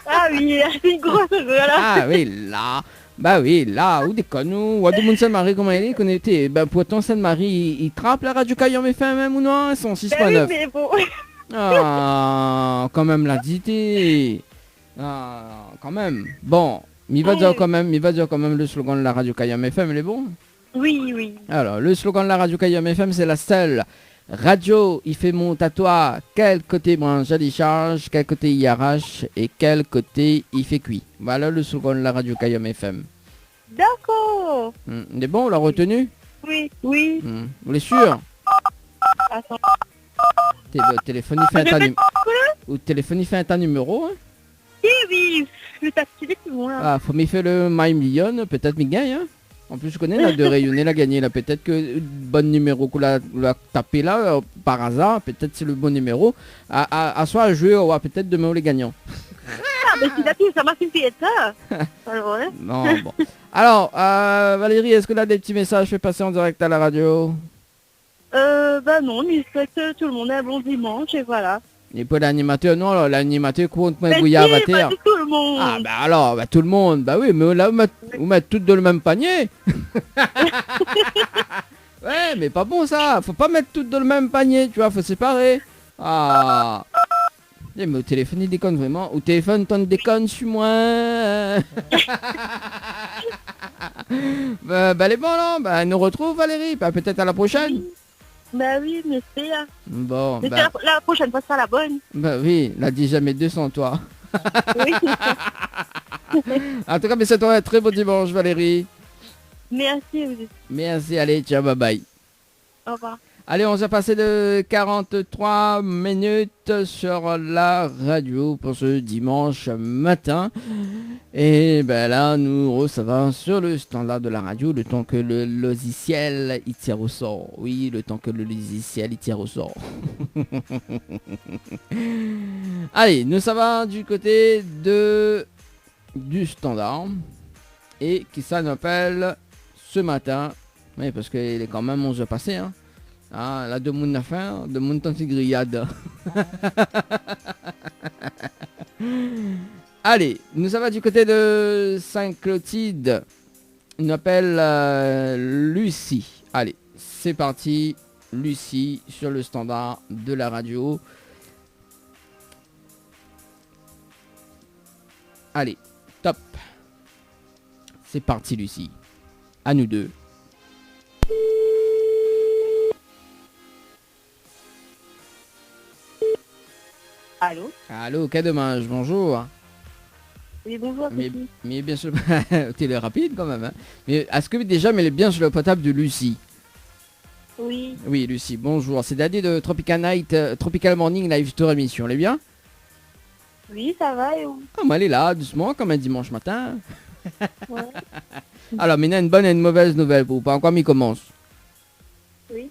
Ah oui, c'est une grosse erreur là. Ah oui, là. Bah oui, là, où déconne, ou à Sainte Marie, comment elle est connectée? Ben pourtant Sainte Marie, il trappe la radio Kayom FM même ou non? Ils sont 6.9. Ben oui, mais bon. Ah, quand même la dité. Ah, quand même. Bon, il va dire quand même le slogan de la radio Kayom FM, il est bon? Oui, oui. Alors, le slogan de la radio Kayom FM, c'est la seule radio, il fait monte à toi, quel côté branche à décharge, quel côté il arrache et quel côté il fait cuit. Voilà le slogan de la radio Kayom FM. D'accord. Il est bon, on l'a retenu? Oui, oui. Vous êtes sûr? Attends. Téléphone, il fait un tas numéro, hein? Oui, le taxi est plus loin. Ah, faut m'y faire le My Million, peut-être m'y gagne, hein? En plus, je connais la de rayonner, la gagner là. Peut-être que le bon numéro qu'on l'a tapé là, par hasard, peut-être c'est le bon numéro. À soit à jouer, ou peut-être demain les gagnants. Ah, mais si la fille, ça m'a fait ça. Alors, hein? Non, bon. Alors, Valérie, est-ce que là des petits messages fait passer en direct à la radio? Bah non, mais je souhaite que tout le monde ait un bon dimanche et voilà. Et pour l'animateur, non, alors, l'animateur compte moins Mais bouillard si, à terre. bah, tout le monde. Ah, bah alors, bah, tout le monde, bah oui, mais là, vous mettez toutes dans le même panier. Ouais, mais pas bon ça, faut pas mettre toutes dans le même panier, tu vois, faut séparer. Ah. Mais au téléphone, il déconne vraiment. Au téléphone, t'en déconnes, suis-moi. bah, les bons, là. Bah, nous retrouve, Valérie. Bah, peut-être à la prochaine. Bah oui, mais c'est... Bon, Mais bah, la prochaine fois, sera la bonne. bah oui, l'a dit jamais 200, toi. Oui. En tout cas, mais c'est toi un très beau dimanche, Valérie. Merci. Merci, allez, ciao, bye bye. Au revoir. Allez, on s'est passé de 43 minutes sur la radio pour ce dimanche matin. Et ben là, nous recevons sur le standard de la radio le temps que le logiciel il tire au sort. Oui, le temps que le logiciel il tire au sort. Allez, nous ça va du côté du standard. Et qui ça nous appelle ce matin. Oui, parce qu'il est quand même 11h passé, hein. Ah, là, de mon affaire, de mon temps grillade. Allez, nous ça va du côté de Saint-Clotilde. On appelle Lucie. Allez, c'est parti. Lucie sur le standard de la radio. Allez, top. C'est parti, Lucie. À nous deux. Allô? Allô, quel dommage, bonjour. Oui, bonjour. Mais bien sûr, t'es le rapide quand même. Hein. Mais est-ce que déjà, mais bien sur le portable de Lucie? Oui. Oui, Lucie, bonjour. C'est Daddy de Tropical Night, Tropical Morning Live Tour émission. Elle est bien? Oui, ça va et où? Ah, moi, elle est là, doucement, comme un dimanche matin. Ouais. Alors, maintenant, une bonne et une mauvaise nouvelle pour vous. Pas encore, m'y commence. Oui.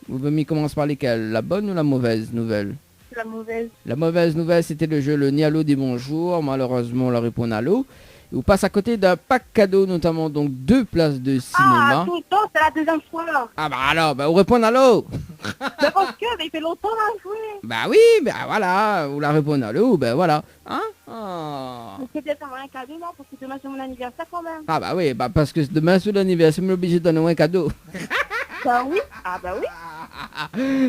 Vous m'y commence par lesquelles? La bonne ou la mauvaise nouvelle? La mauvaise. La mauvaise nouvelle, c'était le jeu Le Nialo des bonjours. Malheureusement, on leur répond à l'eau. Et vous passe à côté d'un pack cadeau, notamment donc 2 places de cinéma. Ah, tout le temps, c'est la deuxième fois. Ah bah alors, bah vous répondez à l'eau. Mais parce que, mais il fait longtemps à jouer. Bah oui, bah voilà, vous la répondez à l'eau, bah voilà. Hein? Ah. Mais c'est peut-être un cadeau, non? Parce que demain c'est mon anniversaire quand même. Ah bah oui, bah parce que demain c'est l'anniversaire, je suis obligé de donner un cadeau. Bah oui. Ah bah oui.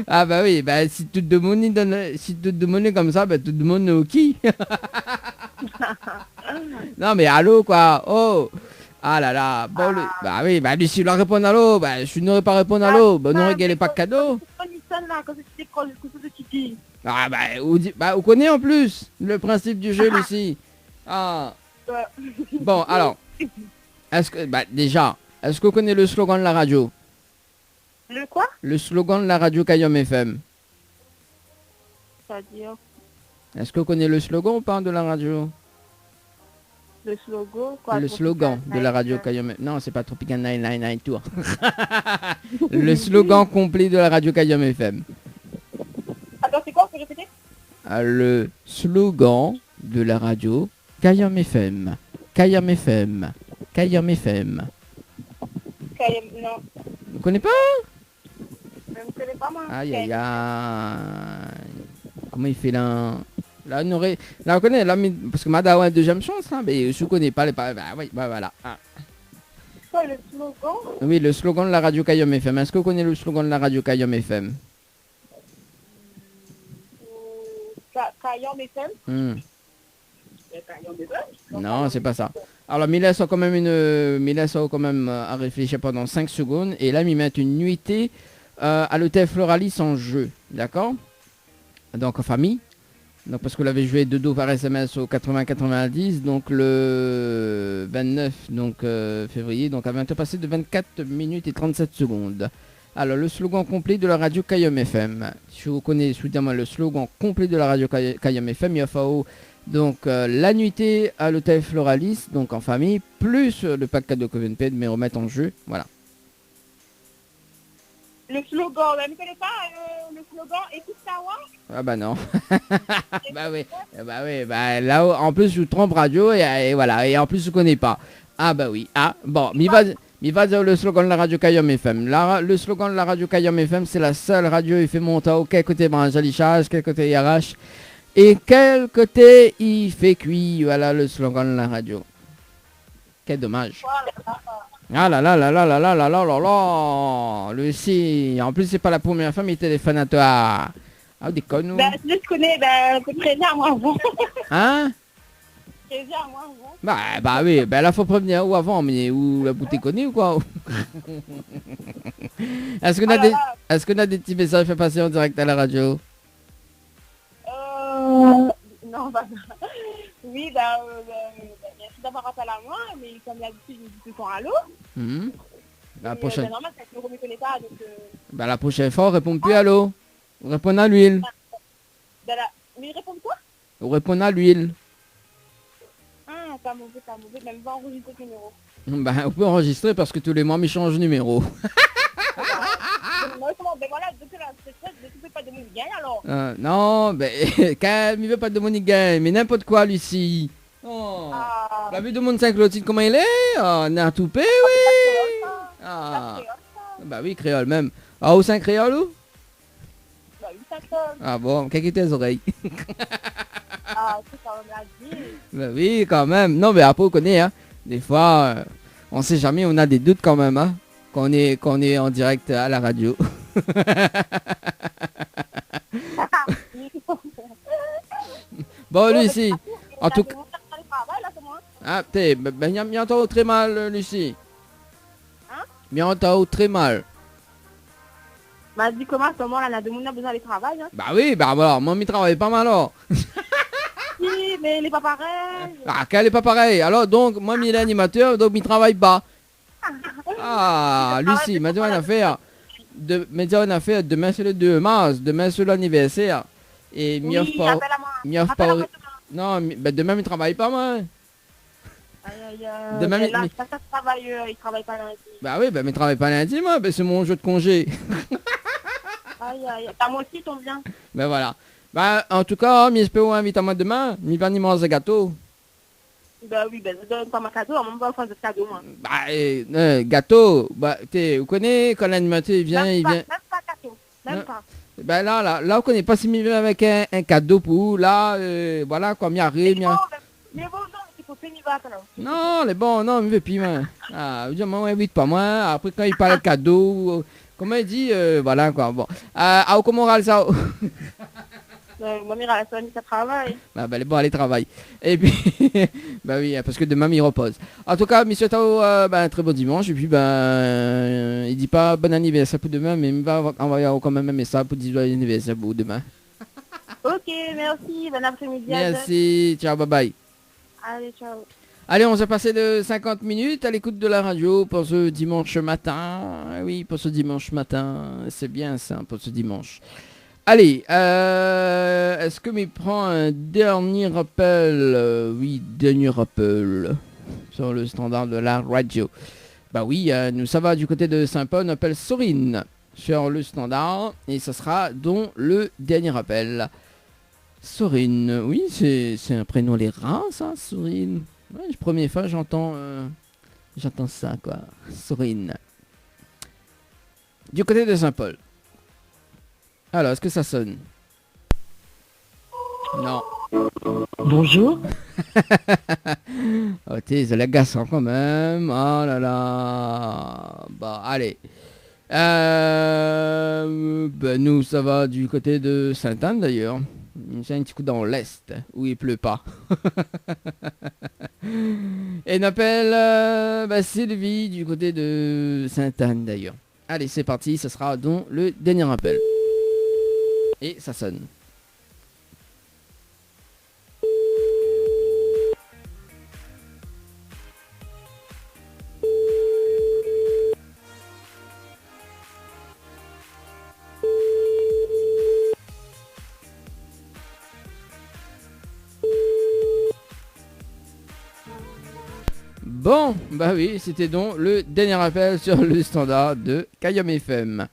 Ah bah oui, bah si tout le monde donne, si tout le monde est comme ça, bah tout le monde est au qui. Non mais allô quoi, oh. Ah là là, bon, bah oui, bah Lucie la répond à l'eau, bah je n'aurais pas répondre à l'eau, bah non régalez pas de cadeau. Ah bah vous connaissez en plus le principe du jeu Lucie. Ah. Bon alors, est-ce que, bah déjà, est-ce que vous connaissez le slogan de la radio? Le quoi? Le slogan de la radio Kayom FM. C'est-à-dire? Est-ce que vous connaissez le slogan ou pas de la radio? Le slogan quoi? Le slogan de la radio Kayom FM. Non, c'est pas Tropical 999 Tour. Le slogan complet de la radio Kayom FM. Attends, c'est quoi? Faut répéter? Le slogan de la radio Kayom FM. Kayom FM. Kayom FM. Non. Vous connaissez pas? Je ne connais pas moi. Aïe aïe aïe. Comment il fait là? Là on connaît, là, parce que Mada a une deuxième chance, là, mais je ne connais pas les bah oui, bah voilà. Ah. Quoi, le slogan? Oui, le slogan de la radio Kayom FM. Est-ce que vous connaissez le slogan de la radio Kayom FM? Kayom FM? Kayom FM? Non, c'est pas ça. Alors, il laisse quand même à réfléchir pendant 5 secondes. Et là, il met une nuitée à l'hôtel Floralis en jeu. D'accord? Donc, en famille. Donc, parce que vous l'avez joué de dos par SMS au 80-90. Donc, le 29 février. Donc, à 20h passé de 24 minutes et 37 secondes. Alors, le slogan complet de la radio Kayom FM. Si vous connaissez soudain le slogan complet de la radio Kayom FM, il va donc la nuitée à l'hôtel Floralis, donc en famille, plus le pack cadeau Covenped, mais remettre en jeu, voilà. Le slogan, je ne connais pas le slogan écoute Tawa? Ah bah non. bah oui, bah là en plus je trompe radio et voilà, et en plus je connais pas. Ah bah oui, ah bon, mais va dire le slogan de la radio Kayom FM. Le slogan de la radio Kayom FM, c'est la seule radio il fait monter quel côté branchalichage, quel côté RH. Et quel côté il fait cuit, voilà le slogan de la radio. Quel dommage. Ah là là là là là là là là là là. Lucie, en plus c'est pas la première fois mais il téléphone à toi. Ah, des connes. Ben, je connais, ben, préviens moi avant. Hein? Préviens moi avant. Bah oui, ben là faut prévenir ou avant, mais ou la bouteille connue ou quoi? Est-ce qu'on a des petits messages fait passer en direct à la radio? Non, bah, oui, merci d'avoir appelé à moi, mais comme d'habitude, je dis tout le temps allô. La prochaine. Normal, ça ne me reconnaît pas, donc... Bah la prochaine fois, on répond plus allô. On répond à l'huile. Mais il répond quoi? On répond à l'huile. Ah, pas mauvais, même pas enregistrer le numéro. Bah on peut enregistrer parce que tous les mois, je change de numéro. Ben voilà, depuis la stress, tu fais pas de Monique Gain alors. Non, ben calme, il veut pas de Monique Gain, mais n'importe quoi, Lucie. Oh. La vue de mon Saint-Clotilde, comment il est? Oh, on a tout payé, oui. Bah oui, créole même. Ah, au Saint-Créole ou? Bah oui, ça sonne. Ah bon, qu'est-ce que tes oreilles? Ah, c'est quand même la vie. Bah oui, quand même. Non, mais après, on connaît, hein. Des fois, on sait jamais, on a des doutes quand même, hein. Qu'on est en direct à la radio. Bon, Lucie, en tout cas... Ah, t'es, bien t'as très mal, Lucie. Hein? Bien t'as très mal. Bah, dis comment, à ce moment-là, on a besoin de travail, hein. Bah oui, bah alors, moi, m'y travaille pas mal, alors. Oui, mais il est pas pareil. Ah, qu'elle est pas pareil. Alors, donc, moi, m'y est animateur, donc, m'y travaille pas. Ah, Lucie, maintenant, on a fait... Maintenant, on a fait, demain, c'est le 2 mars. Demain, c'est l'anniversaire. Et m'y offre pas... M'y offre pas... Non, bah, demain, m'y travaille pas, moi. Demain, il travaille pas lundi. Bah oui, bah mais travaille pas lundi, moi, bah, c'est mon jeu de congé. T'as moi aussi, tombe bien. Ben voilà. Bah en tout cas, j'espère vous inviter à moi demain. Mi va ni manger gâteau. Bah oui, ben je donne pas ma cadeau, on va faire des cadeaux, moi. Bah gâteau, bah vous connaissez quand l'animateur vient, il vient. Même pas gâteau, même pas. Ben là, on connaît pas si il vient avec un cadeau pour vous, là, voilà quoi, m'y arrive, m'y arrive. Mais bon, non, il faut finir là. Non, les bons, non, mais puis moi. Ah, je m'invite pas moi. Après quand il parle de cadeau, comment il dit, voilà quoi. Bon, comment on râle ça? Moi, Mira, la famille, ça travaille. Bah, elle est bon, elle travaille. Et puis, bah oui, parce que demain, il repose. En tout cas, monsieur Tao, un très bon dimanche. Et puis, il dit pas bon anniversaire pour demain, mais il va envoyer quand même un message pour dire bon anniversaire pour demain. Ok, merci, bon après-midi. Merci, ciao, bye bye. Allez, ciao. Allez, on s'est passé de 50 minutes à l'écoute de la radio pour ce dimanche matin. Oui, pour ce dimanche matin. C'est bien ça, pour ce dimanche. Allez, est-ce que m'y prend un dernier rappel? Oui, dernier rappel sur le standard de la radio. Bah oui, nous ça va du côté de Saint-Paul, on appelle Sorine sur le standard et ça sera donc le dernier rappel. Sorine, oui, c'est un prénom les rats, ça, Sorine. Ouais, première fois j'entends ça, quoi. Sorine. Du côté de Saint-Paul. Alors, est-ce que ça sonne? Non. Bonjour. Oh, t'es l'agaçant quand même. Oh là là. Bah, allez. Nous, ça va du côté de Sainte-Anne d'ailleurs. C'est un petit coup dans l'est, où il pleut pas. Et on appelle Sylvie du côté de Sainte-Anne d'ailleurs. Allez, c'est parti, ce sera donc le dernier appel. Et ça sonne. Bon, bah oui, c'était donc le dernier appel sur le standard de Kayom FM.